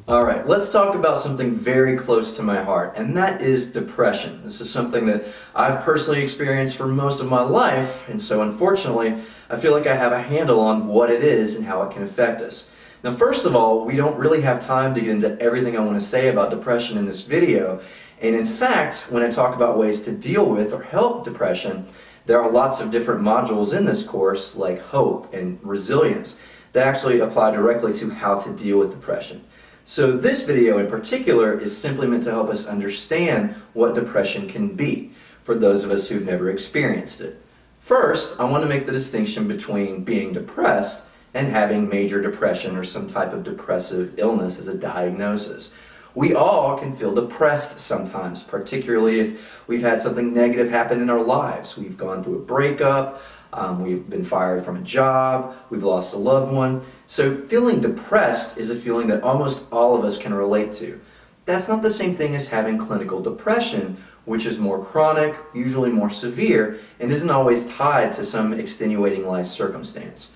Alright, let's talk about something very close to my heart, and that is depression. This is something that I've personally experienced for most of my life, and so unfortunately, I feel like I have a handle on what it is and how it can affect us. Now, first of all, we don't really have time to get into everything I want to say about depression in this video, and in fact, when I talk about ways to deal with or help depression, there are lots of different modules in this course, like hope and resilience, that actually apply directly to how to deal with depression. So this video in particular is simply meant to help us understand what depression can be for those of us who've never experienced it. First, I want to make the distinction between being depressed and having major depression or some type of depressive illness as a diagnosis. We all can feel depressed sometimes, particularly if we've had something negative happen in our lives. We've gone through a breakup, we've been fired from a job, we've lost a loved one. So feeling depressed is a feeling that almost all of us can relate to. That's not the same thing as having clinical depression, which is more chronic, usually more severe, and isn't always tied to some extenuating life circumstance.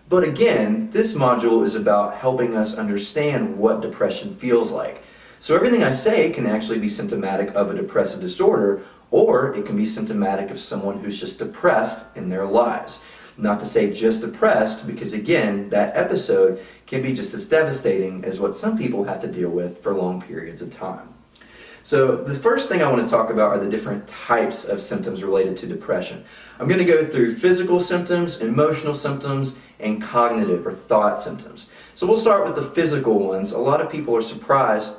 But again, this module is about helping us understand what depression feels like. So everything I say can actually be symptomatic of a depressive disorder, or it can be symptomatic of someone who's just depressed in their lives. Not to say just depressed, because again, that episode can be just as devastating as what some people have to deal with for long periods of time. So the first thing I want to talk about are the different types of symptoms related to depression. I'm going to go through physical symptoms, emotional symptoms, and cognitive or thought symptoms. So we'll start with the physical ones. A lot of people are surprised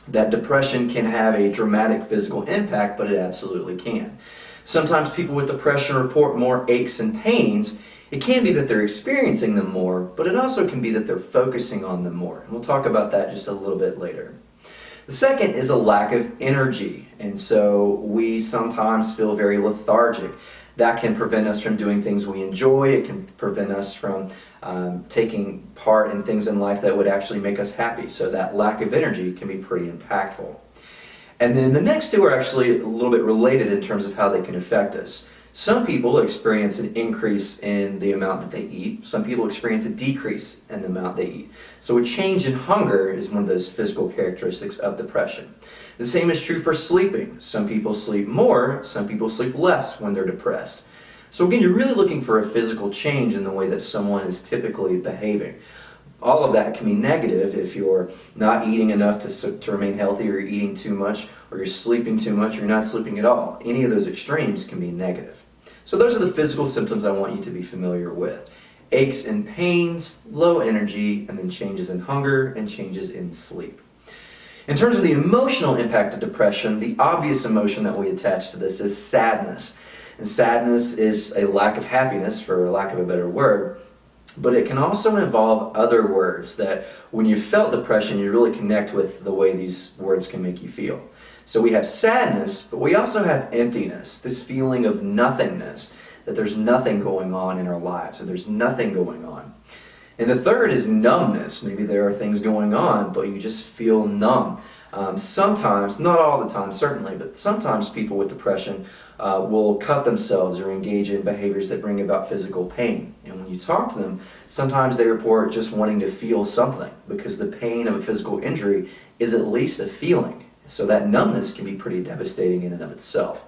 that depression can have a dramatic physical impact, but it absolutely can. Sometimes people with depression report more aches and pains. It can be that they're experiencing them more, but it also can be that they're focusing on them more. And we'll talk about that just a little bit later. The second is a lack of energy, and so we sometimes feel very lethargic. That can prevent us from doing things we enjoy. It can prevent us from taking part in things in life that would actually make us happy. So that lack of energy can be pretty impactful. And then the next two are actually a little bit related in terms of how they can affect us. Some people experience an increase in the amount that they eat. Some people experience a decrease in the amount they eat. So a change in hunger is one of those physical characteristics of depression. The same is true for sleeping. Some people sleep more, some people sleep less when they're depressed. So again, you're really looking for a physical change in the way that someone is typically behaving. All of that can be negative if you're not eating enough to remain healthy, or you're eating too much, or you're sleeping too much, or you're not sleeping at all. Any of those extremes can be negative. So those are the physical symptoms I want you to be familiar with. Aches and pains, low energy, and then changes in hunger and changes in sleep. In terms of the emotional impact of depression, the obvious emotion that we attach to this is sadness. And sadness is a lack of happiness, for lack of a better word. But it can also involve other words that when you felt depression, you really connect with the way these words can make you feel. So we have sadness, but we also have emptiness, this feeling of nothingness, that there's nothing going on in our lives, or there's nothing going on. And the third is numbness. Maybe there are things going on, but you just feel numb. Sometimes, not all the time certainly, but sometimes people with depression will cut themselves or engage in behaviors that bring about physical pain. And when you talk to them, sometimes they report just wanting to feel something, because the pain of a physical injury is at least a feeling. So that numbness can be pretty devastating in and of itself.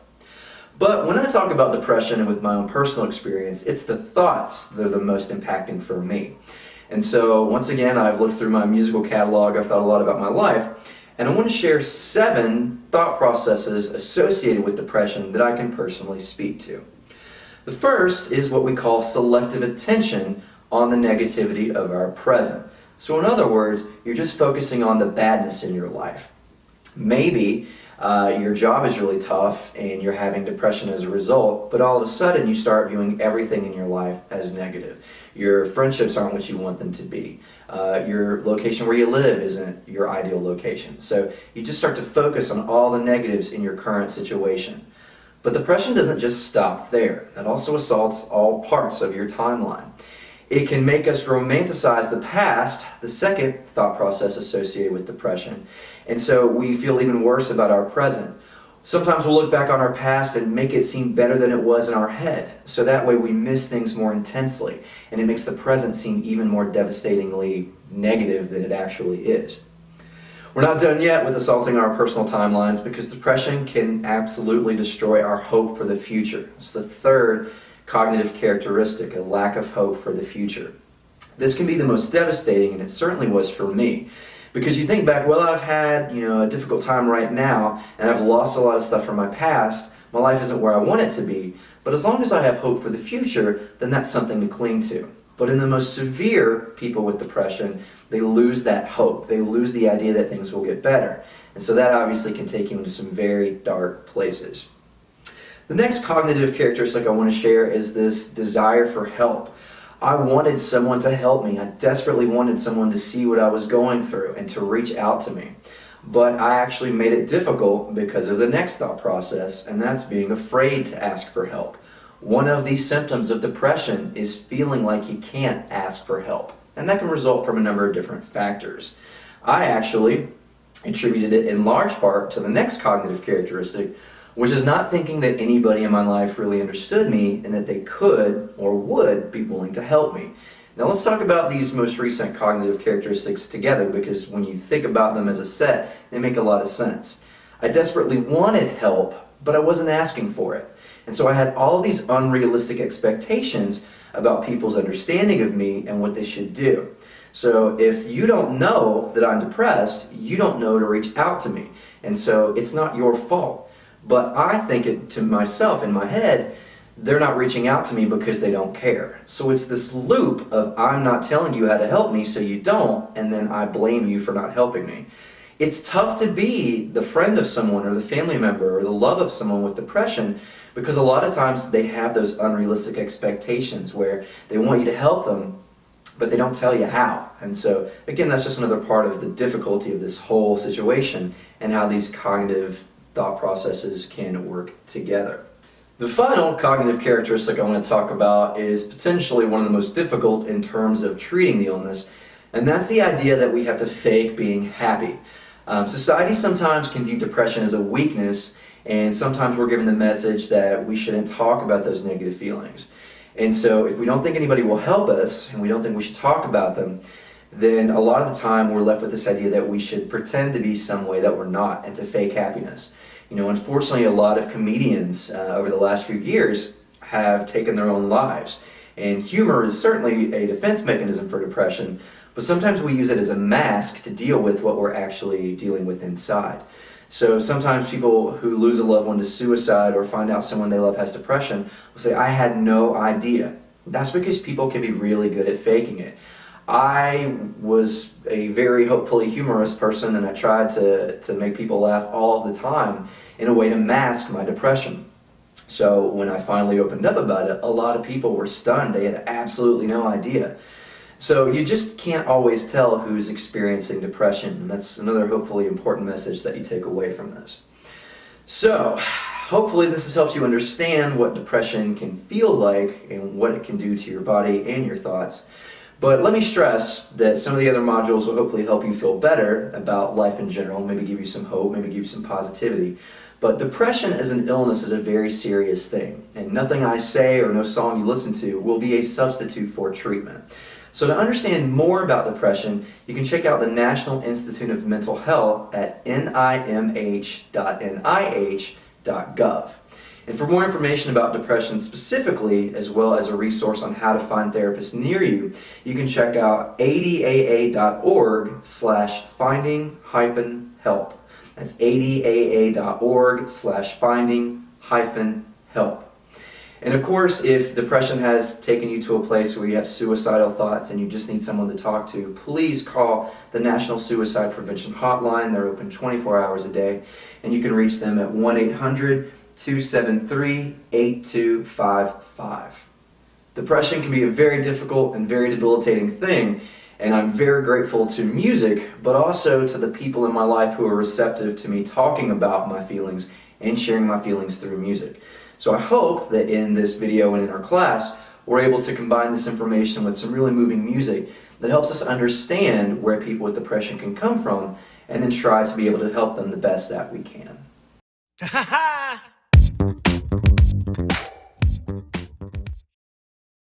But when I talk about depression, and with my own personal experience, it's the thoughts that are the most impacting for me. And so once again, I've looked through my musical catalog, I've thought a lot about my life, and I want to share 7 thought processes associated with depression that I can personally speak to. The first is what we call selective attention on the negativity of our present. So in other words, you're just focusing on the badness in your life. Maybe your job is really tough and you're having depression as a result, but all of a sudden you start viewing everything in your life as negative. Your friendships aren't what you want them to be. Your location where you live isn't your ideal location. So you just start to focus on all the negatives in your current situation. But depression doesn't just stop there. It also assaults all parts of your timeline. It can make us romanticize the past, the second thought process associated with depression. And so we feel even worse about our present. Sometimes we'll look back on our past and make it seem better than it was in our head. So that way we miss things more intensely, and it makes the present seem even more devastatingly negative than it actually is. We're not done yet with assaulting our personal timelines, because depression can absolutely destroy our hope for the future. It's the third cognitive characteristic, a lack of hope for the future. This can be the most devastating, and it certainly was for me. Because you think back, well, I've had, a difficult time right now, and I've lost a lot of stuff from my past. My life isn't where I want it to be, but as long as I have hope for the future, then that's something to cling to. But in the most severe people with depression, they lose that hope. They lose the idea that things will get better. And so that obviously can take you into some very dark places. The next cognitive characteristic I want to share is this desire for help. I wanted someone to help me. I desperately wanted someone to see what I was going through and to reach out to me. But I actually made it difficult because of the next thought process, and that's being afraid to ask for help. One of these symptoms of depression is feeling like you can't ask for help, and that can result from a number of different factors. I actually attributed it in large part to the next cognitive characteristic, which is not thinking that anybody in my life really understood me and that they could or would be willing to help me. Now let's talk about these most recent cognitive characteristics together, because when you think about them as a set, they make a lot of sense. I desperately wanted help, but I wasn't asking for it. And so I had all these unrealistic expectations about people's understanding of me and what they should do. So if you don't know that I'm depressed, you don't know to reach out to me. And so it's not your fault. But I think it to myself in my head, they're not reaching out to me because they don't care. So it's this loop of I'm not telling you how to help me, so you don't, and then I blame you for not helping me. It's tough to be the friend of someone or the family member or the love of someone with depression, because a lot of times they have those unrealistic expectations where they want you to help them, but they don't tell you how. And so again, that's just another part of the difficulty of this whole situation and how these cognitive thought processes can work together. The final cognitive characteristic I want to talk about is potentially one of the most difficult in terms of treating the illness, and that's the idea that we have to fake being happy. Society sometimes can view depression as a weakness, and sometimes we're given the message that we shouldn't talk about those negative feelings. And so if we don't think anybody will help us, and we don't think we should talk about them, then a lot of the time we're left with this idea that we should pretend to be some way that we're not and to fake happiness. Unfortunately, a lot of comedians over the last few years have taken their own lives. And humor is certainly a defense mechanism for depression, but sometimes we use it as a mask to deal with what we're actually dealing with inside. So sometimes people who lose a loved one to suicide or find out someone they love has depression will say, I had no idea. That's because people can be really good at faking it. I was a very hopefully humorous person, and I tried to make people laugh all of the time in a way to mask my depression. So when I finally opened up about it, a lot of people were stunned. They had absolutely no idea. So you just can't always tell who's experiencing depression, and that's another hopefully important message that you take away from this. So hopefully this has helped you understand what depression can feel like and what it can do to your body and your thoughts. But let me stress that some of the other modules will hopefully help you feel better about life in general, maybe give you some hope, maybe give you some positivity. But depression as an illness is a very serious thing, and nothing I say or no song you listen to will be a substitute for treatment. So to understand more about depression, you can check out the National Institute of Mental Health at nimh.nih.gov. And for more information about depression specifically, as well as a resource on how to find therapists near you, you can check out adaa.org/finding-help. That's adaa.org/finding-help. And of course, if depression has taken you to a place where you have suicidal thoughts and you just need someone to talk to, please call the National Suicide Prevention Hotline. They're open 24 hours a day, and you can reach them at 1-800-273-8255. Depression can be a very difficult and very debilitating thing, and I'm very grateful to music, but also to the people in my life who are receptive to me talking about my feelings and sharing my feelings through music. So I hope that in this video and in our class, we're able to combine this information with some really moving music that helps us understand where people with depression can come from, and then try to be able to help them the best that we can.